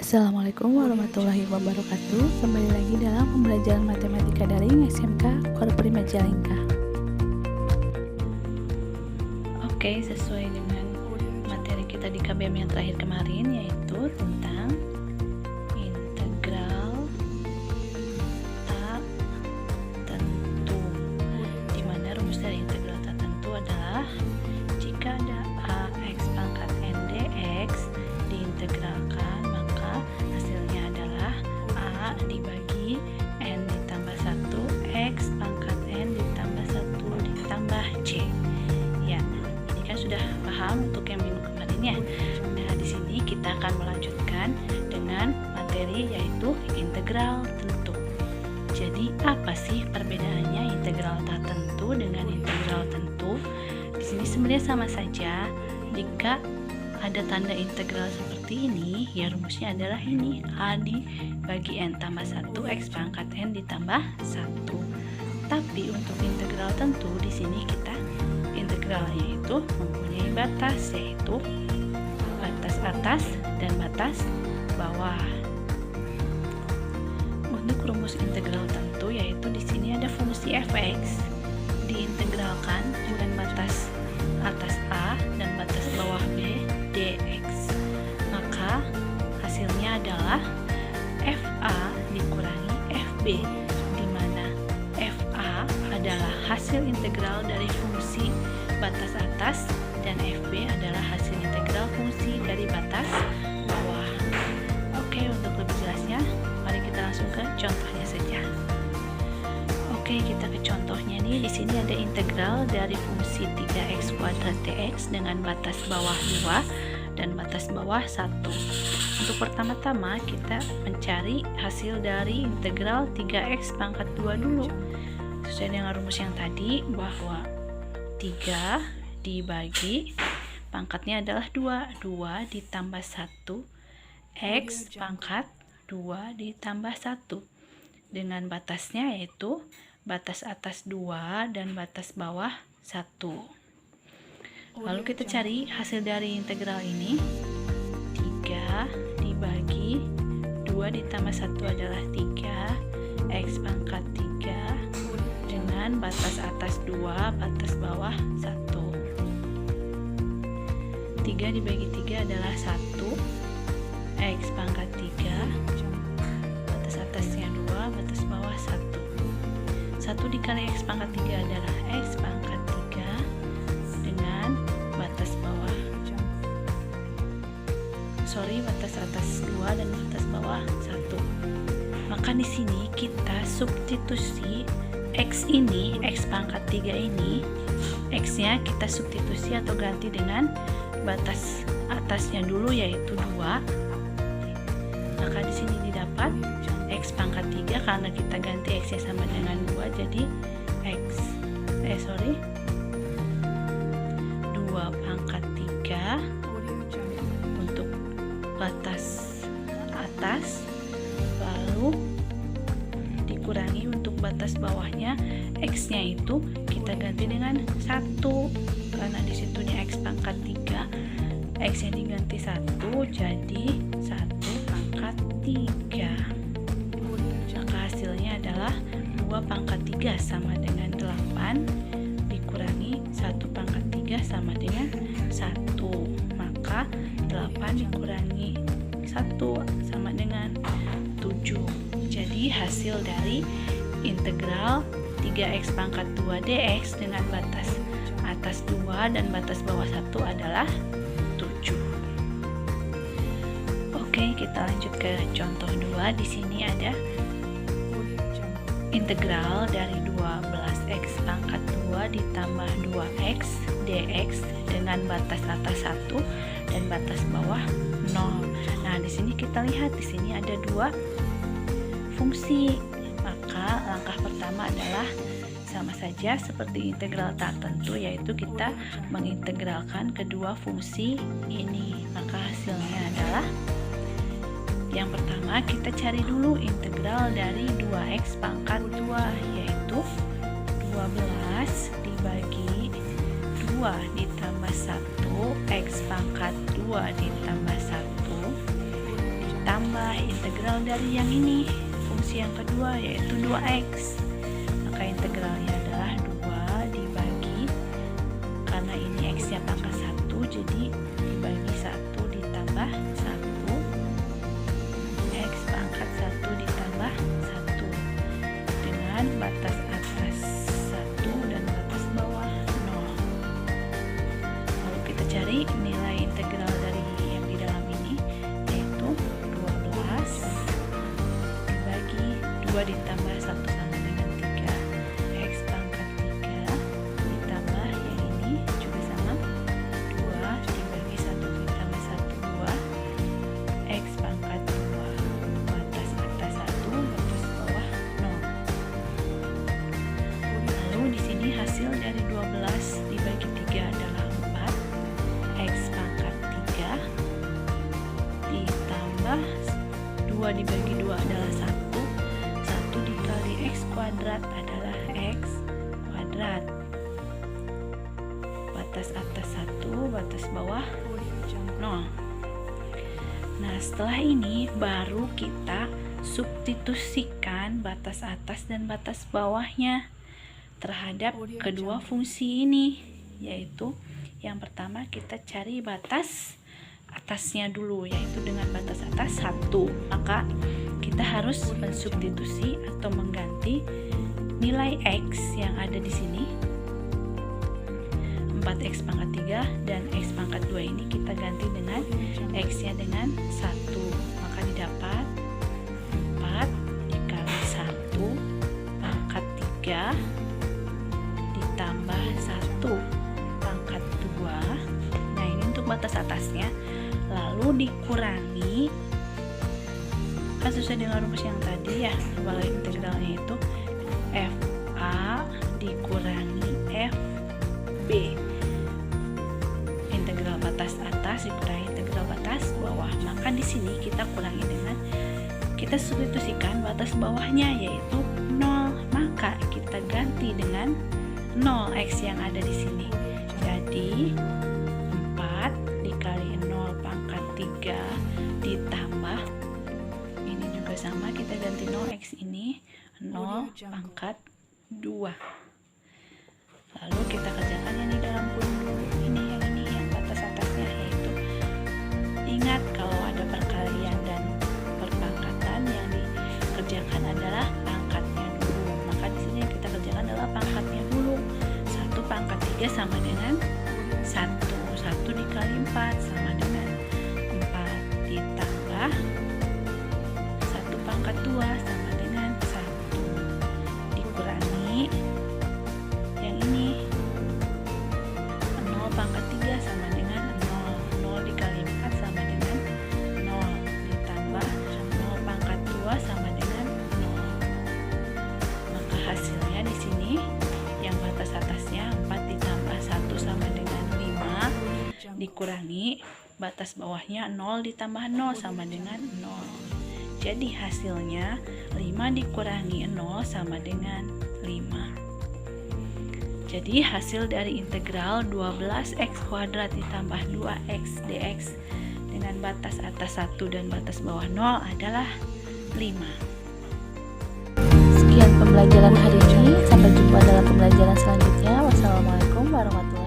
Assalamualaikum warahmatullahi wabarakatuh. Kembali lagi dalam pembelajaran matematika daring SMK Korpri Majalengka. Oke, sesuai dengan materi kita di KBM yang terakhir kemarin, yaitu tentang integral tak tentu, di mana rumus dari integral tak tentu adalah jika ada a x pangkat n dx diintegralkan, maka hasilnya adalah a dibagi n ditambah 1 x pangkat n ditambah 1 ditambah c. Ya, ini kan sudah paham untuk yang minggu kemarin ya. Nah, di sini kita akan melanjutkan dengan materi yaitu integral tentu. Jadi, apa sih perbedaannya integral tak tentu dengan integral tentu? Di sini sebenarnya sama saja. Jika ada tanda integral seperti ini, ya rumusnya adalah ini, a dibagi n tambah 1 x pangkat n ditambah 1. Tapi untuk integral tentu di sini kita integralnya itu mempunyai batas, yaitu batas atas dan batas bawah. Untuk rumus integral tentu yaitu di sini ada fungsi f(x) diintegralkan dengan batas atas a dan batas bawah b dx. Maka hasilnya adalah fa dikurangi fb, di mana fa adalah hasil integral dari fungsi batas atas dan fb adalah hasil integral fungsi dari batas bawah. Oke, untuk lebih jelasnya mari kita langsung ke contohnya saja. Oke, kita ke contohnya nih. Di sini ada integral dari fungsi 3x kuadrat dx dengan batas bawah 2 dan batas bawah 1. Untuk pertama-tama kita mencari hasil dari integral 3x pangkat 2 dulu. Sesuai dengan rumus yang tadi, bahwa 3 dibagi pangkatnya adalah 2. 2 ditambah 1 x pangkat 2 ditambah 1 dengan batasnya yaitu batas atas 2 dan batas bawah 1. Lalu kita cari hasil dari integral ini. 3 dibagi 2 ditambah 1 adalah 3 x pangkat 3 dengan batas atas 2, batas bawah 1. 3 dibagi 3 adalah 1 x pangkat 3, batas atasnya 2, batas bawah 1. 1 dikali x pangkat 3 adalah x pangkat 3 dengan batas bawah batas atas 2 dan batas bawah 1. Maka di sini kita substitusi x ini, x pangkat 3 ini, x-nya kita substitusi atau ganti dengan batas atasnya dulu yaitu 2. Maka di sini didapat x pangkat 3 karena kita ganti x-nya sama dengan 2, jadi 2 pangkat 3 untuk batas atas, lalu dikurangi untuk batas bawahnya, x-nya itu kita ganti dengan 1 karena disitunya x pangkat 3, x-nya diganti 1 jadi 1 pangkat 3. Maka hasilnya adalah 2 pangkat 3 sama dengan 8 dikurangi 1 pangkat 3 sama dengan 1. Maka 8 dikurangi 1 sama dengan 7. Jadi hasil dari integral 3x pangkat 2 dx dengan batas atas 2 dan batas bawah 1 adalah 7. Oke, kita lanjut ke contoh 2. Di sini ada integral dari 12x pangkat 2 ditambah 2x dx dengan batas atas 1 dan batas bawah 0. Nah, di sini kita lihat di sini ada 2 fungsi. Maka langkah pertama adalah sama saja seperti integral tak tentu, yaitu kita mengintegralkan kedua fungsi ini. Maka hasilnya adalah yang pertama kita cari dulu integral dari 2x pangkat 2, yaitu 12 dibagi 2 ditambah 1 x pangkat 2 ditambah 1 ditambah adalah integral dari yang ini, fungsi yang kedua yaitu 2x. Maka integralnya adalah 2 dibagi, karena ini x-nya pangkat 1, jadi dibagi 1 ditambah 1, x pangkat 1 ditambah 1, dengan batas atas 1 dan batas bawah 0. Lalu kita cari nilai integral dari yang di dalam ini, yaitu 12 dibagi 2 ditambah 1 sama dengan 3, x pangkat 3 ditambah yang ini juga sama, 2 dibagi 1 ditambah 1, 2, x pangkat 2, batas atas 1, batas bawah 0. Lalu di sini hasil dari 12 dibagi 3 adalah 4, x pangkat 3 ditambah 2 dibagi 2 adalah 1, 1 dikali x kuadrat adalah x kuadrat. Batas atas 1, batas bawah 0. Nah, setelah ini baru kita substitusikan batas atas dan batas bawahnya terhadap kedua fungsi ini, yaitu yang pertama kita cari batas atasnya dulu, yaitu dengan batas atas 1. Maka kita harus mensubstitusi atau mengganti nilai x yang ada di sini, 4x pangkat 3 dan x pangkat 2 ini kita ganti dengan x-nya dengan 1. Maka didapat 4 dikali 1 pangkat 3 ditambah 1 pangkat 2. Nah, ini untuk batas atasnya. Lalu dikurangi, kan sesuai dengan rumus yang tadi ya, kalau integralnya itu FA dikurangi FB, integral batas atas dikurangi integral batas bawah. Maka di sini kita kurangi dengan, kita substitusikan batas bawahnya yaitu 0, maka kita ganti dengan 0 x yang ada di sini. Jadi 4 dikali 0 pangkat 3 ditambah ini juga sama, kita ganti 0 x ini 0 pangkat 2. Lalu kita kerjakan yang di dalam kurung dulu, ini yang batas atasnya, yaitu ingat kalau ada perkalian dan perpangkatan yang dikerjakan adalah pangkatnya dulu. Maka di sini yang kita kerjakan adalah pangkatnya dulu. 1 pangkat 3 sama dengan 1, 1 dikali 4 sama dengan 4 ditambah 1 pangkat 2 sama dengan 1 dikurangi yang ini 0 pangkat 3 sama dengan 0, 0 dikali 4 sama dengan 0 ditambah 0 pangkat 2 sama dengan 0. Maka hasilnya di sini yang batas atasnya 4 ditambah 1 sama dengan 5 dikurangi batas bawahnya 0 ditambah 0 sama dengan 0. Jadi hasilnya 5 dikurangi 0 sama dengan 5. Jadi hasil dari integral 12x kuadrat ditambah 2x dx dengan batas atas 1 dan batas bawah 0 adalah 5. Sekian pembelajaran hari ini, sampai jumpa dalam pembelajaran selanjutnya. Wassalamualaikum warahmatullahi wabarakatuh.